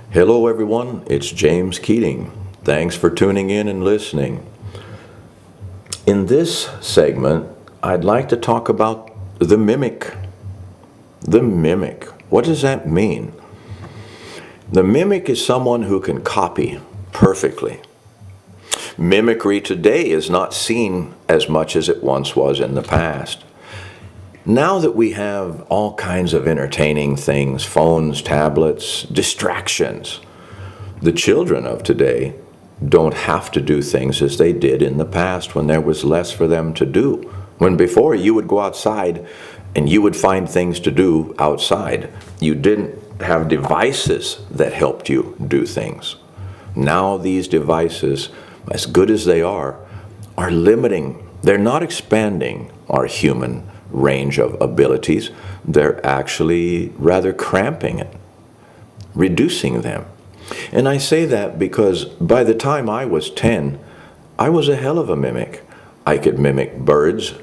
Hello everyone, it's James Keating. Thanks for tuning in and listening. In this segment, I'd like to talk about the mimic. The mimic. What does that mean? The mimic is someone who can copy perfectly. Mimicry today is not seen as much as it once was in the past. Now that we have all kinds of entertaining things, phones, tablets, distractions, the children of today don't have to do things as they did in the past when there was less for them to do. When before you would go outside and you would find things to do outside. You didn't have devices that helped you do things. Now these devices, as good as they are limiting. They're not expanding our human range of abilities. They're actually rather cramping it, reducing them. And I say that because by the time I was 10, I was a hell of a mimic. I could mimic birds,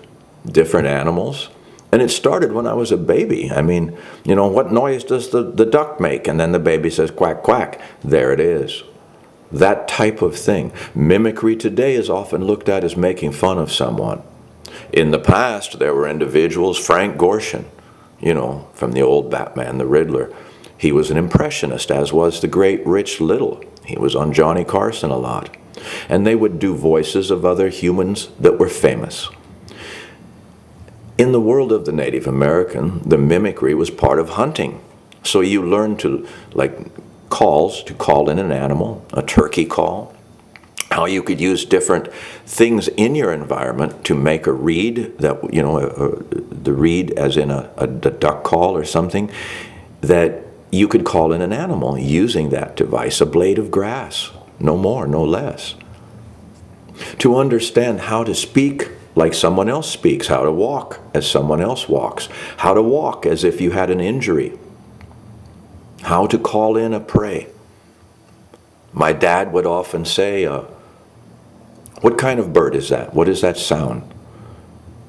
different animals, and it started when I was a baby. I mean, what noise does the duck make? And then the baby says, quack, quack. There it is. That type of thing. Mimicry today is often looked at as making fun of someone. In the past, there were individuals, Frank Gorshin, from the old Batman, the Riddler. He was an impressionist, as was the great Rich Little. He was on Johnny Carson a lot. And they would do voices of other humans that were famous. In the world of the Native American, the mimicry was part of hunting. So you learned to, calls to call in an animal, a turkey call, how you could use different things in your environment to make a reed, that the reed as in a duck call or something, that you could call in an animal using that device, a blade of grass, no more, no less. To understand how to speak like someone else speaks, how to walk as someone else walks, how to walk as if you had an injury, how to call in a prey. My dad would often say, what kind of bird is that? What is that sound?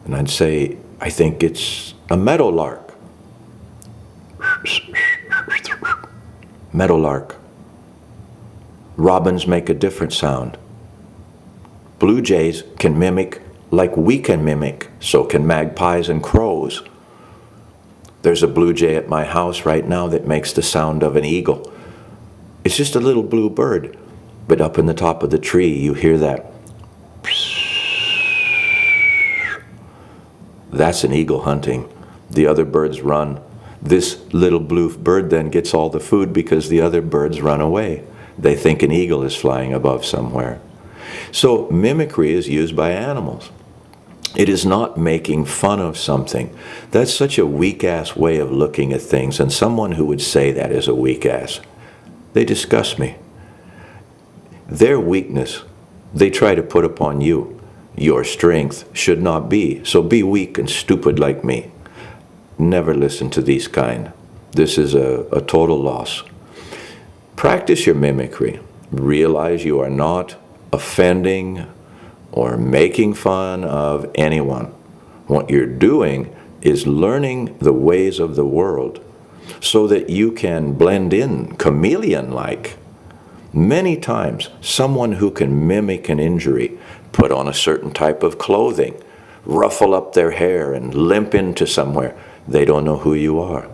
And I'd say, I think it's a meadowlark. Meadowlark. Robins make a different sound. Blue jays can mimic like we can mimic, so can magpies and crows. There's a blue jay at my house right now that makes the sound of an eagle. It's just a little blue bird, but up in the top of the tree you hear that. That's an eagle hunting. The other birds run. This little blue bird then gets all the food because the other birds run away. They think an eagle is flying above somewhere. So mimicry is used by animals. It is not making fun of something. That's such a weak-ass way of looking at things, and someone who would say that is a weak-ass, they disgust me. Their weakness, they try to put upon you. Your strength should not be, so be weak and stupid like me. Never listen to these kind. This is a total loss. Practice your mimicry. Realize you are not offending or making fun of anyone. What you're doing is learning the ways of the world so that you can blend in chameleon-like. Many times, someone who can mimic an injury, put on a certain type of clothing, ruffle up their hair and limp into somewhere, they don't know who you are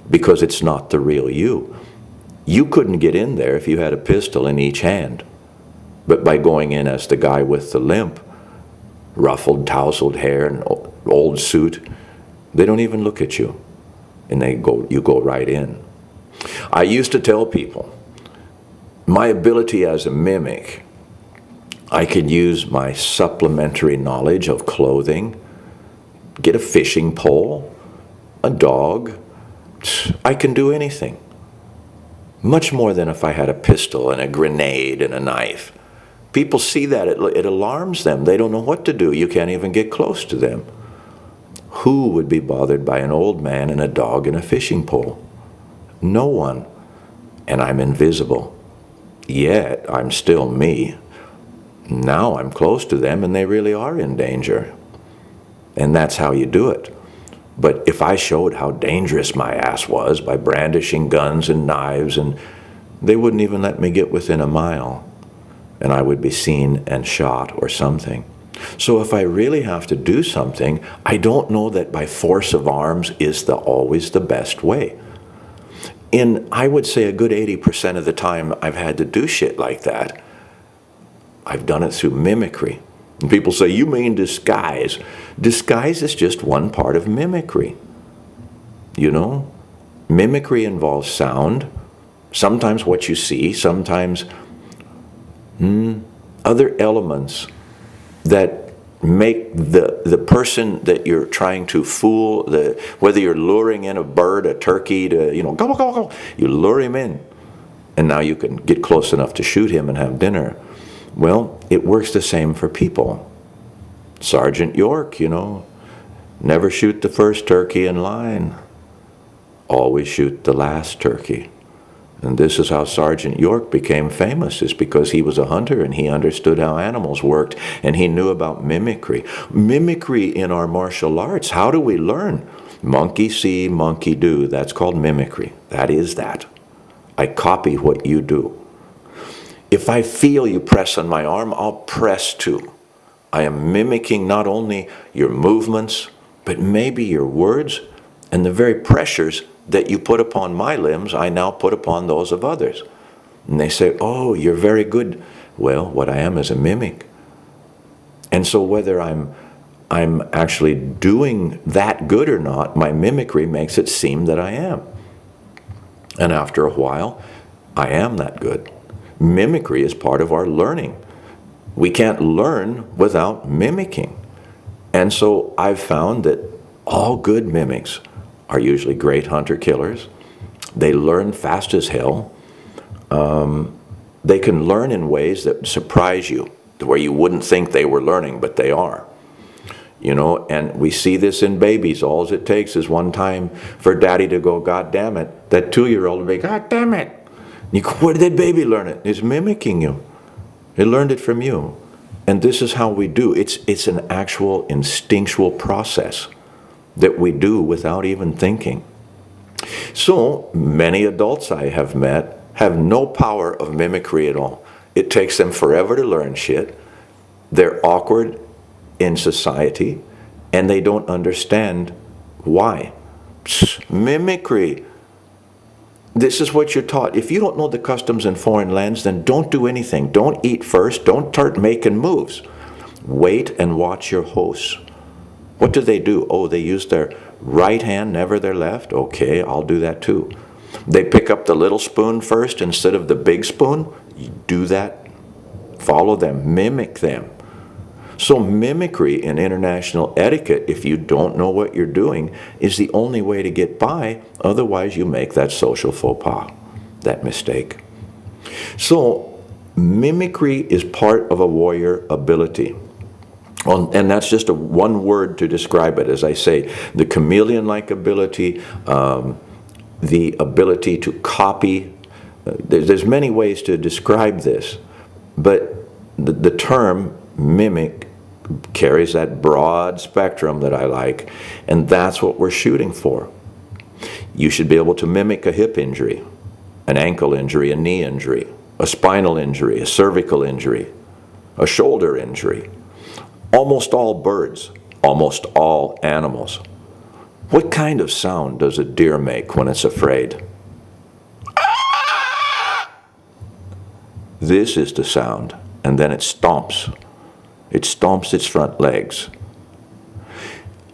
because it's not the real you. You couldn't get in there if you had a pistol in each hand. But by going in as the guy with the limp, ruffled, tousled hair, and old suit, they don't even look at you. And you go right in. I used to tell people, my ability as a mimic, I could use my supplementary knowledge of clothing, get a fishing pole, a dog. I can do anything. Much more than if I had a pistol and a grenade and a knife. People see that, it alarms them. They don't know what to do. You can't even get close to them. Who would be bothered by an old man and a dog and a fishing pole? No one. And I'm invisible. Yet I'm still me. Now I'm close to them and they really are in danger. And that's how you do it. But if I showed how dangerous my ass was by brandishing guns and knives and They wouldn't even let me get within a mile, and I would be seen and shot or something. So if I really have to do something, I don't know that by force of arms is always the best way. I would say a good 80% of the time I've had to do shit like that, I've done it through mimicry. And people say, you mean disguise? Disguise is just one part of mimicry. You know? Mimicry involves sound, sometimes what you see, sometimes other elements that make the person that you're trying to fool, whether you're luring in a bird, a turkey, to, gobble, gobble, gobble, you lure him in, and now you can get close enough to shoot him and have dinner. Well, it works the same for people. Sergeant York, never shoot the first turkey in line. Always shoot the last turkey. And this is how Sergeant York became famous, is because he was a hunter and he understood how animals worked and he knew about mimicry. Mimicry in our martial arts, how do we learn? Monkey see, monkey do. That's called mimicry. That is that. I copy what you do. If I feel you press on my arm, I'll press too. I am mimicking not only your movements, but maybe your words, and the very pressures that you put upon my limbs, I now put upon those of others. And they say, oh, you're very good. Well, what I am is a mimic. And so whether I'm actually doing that good or not, my mimicry makes it seem that I am. And after a while, I am that good. Mimicry is part of our learning. We can't learn without mimicking. And so I've found that all good mimics are usually great hunter-killers. They learn fast as hell. They can learn in ways that surprise you, where you wouldn't think they were learning, but they are. And we see this in babies. All it takes is one time for daddy to go, God damn it. That 2-year-old will be, God damn it. You go, where did that baby learn it? It's mimicking you. It learned it from you. And this is how we do. It's an actual instinctual process that we do without even thinking. So many adults I have met have no power of mimicry at all. It takes them forever to learn shit. They're awkward in society, and they don't understand why. Mimicry. This is what you're taught. If you don't know the customs in foreign lands, then don't do anything. Don't eat first. Don't start making moves. Wait and watch your hosts. What do? Oh, they use their right hand, never their left? Okay, I'll do that too. They pick up the little spoon first instead of the big spoon? You do that. Follow them. Mimic them. So mimicry in international etiquette, if you don't know what you're doing, is the only way to get by. Otherwise, you make that social faux pas, that mistake. So mimicry is part of a warrior ability. And that's just one word to describe it. As I say, the chameleon-like ability, the ability to copy. There's many ways to describe this, but the term mimic carries that broad spectrum that I like, and that's what we're shooting for. You should be able to mimic a hip injury, an ankle injury, a knee injury, a spinal injury, a cervical injury, a shoulder injury. Almost all birds, almost all animals. What kind of sound does a deer make when it's afraid? This is the sound, and then it stomps. It stomps its front legs.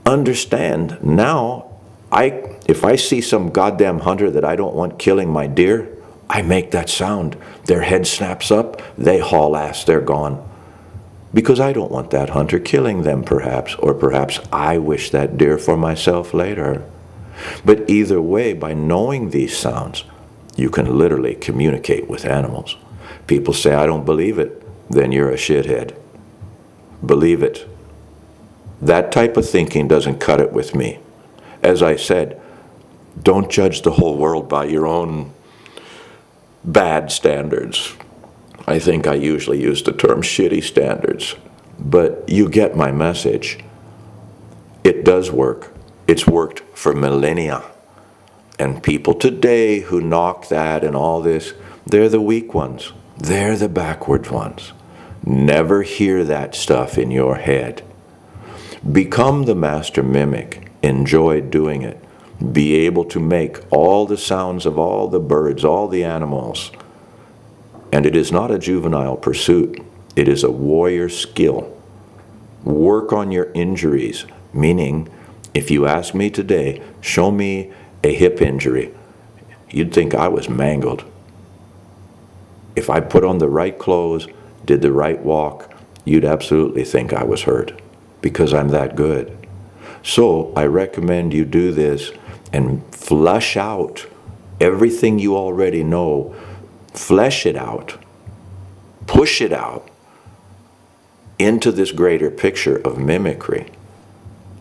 Understand, now, if I see some goddamn hunter that I don't want killing my deer, I make that sound. Their head snaps up, they haul ass, they're gone. Because I don't want that hunter killing them, perhaps, or perhaps I wish that deer for myself later. But either way, by knowing these sounds, you can literally communicate with animals. People say, I don't believe it. Then you're a shithead. Believe it. That type of thinking doesn't cut it with me. As I said, don't judge the whole world by your own bad standards. I think I usually use the term shitty standards, but you get my message. It does work. It's worked for millennia. And people today who knock that and all this, They're the weak ones. They're the backward ones. Never hear that stuff in your head. Become the master mimic. Enjoy doing it. Be able to make all the sounds of all the birds, all the animals. And it is not a juvenile pursuit. It is a warrior skill. Work on your injuries, meaning if you ask me today, show me a hip injury, you'd think I was mangled. If I put on the right clothes, did the right walk, you'd absolutely think I was hurt because I'm that good. So I recommend you do this and flush out everything you already know. Flesh it out. Push it out into this greater picture of mimicry.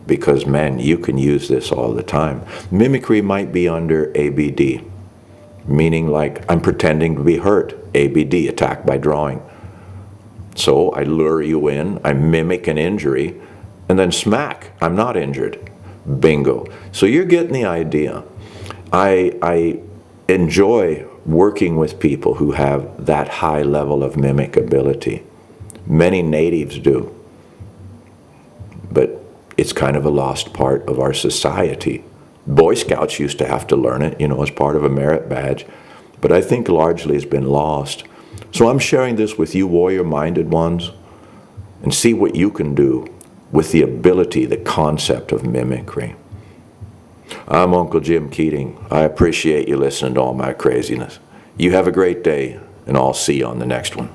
Because, man, you can use this all the time. Mimicry might be under ABD, meaning like I'm pretending to be hurt. ABD, attack by drawing. So I lure you in, I mimic an injury, and then smack, I'm not injured. Bingo. So you're getting the idea. I enjoy working with people who have that high level of mimic ability. Many natives do. But it's kind of a lost part of our society. Boy Scouts used to have to learn it, as part of a merit badge. But I think largely it's been lost. So I'm sharing this with you warrior-minded ones, and see what you can do with the ability, the concept of mimicry. I'm Uncle Jim Keating. I appreciate you listening to all my craziness. You have a great day, and I'll see you on the next one.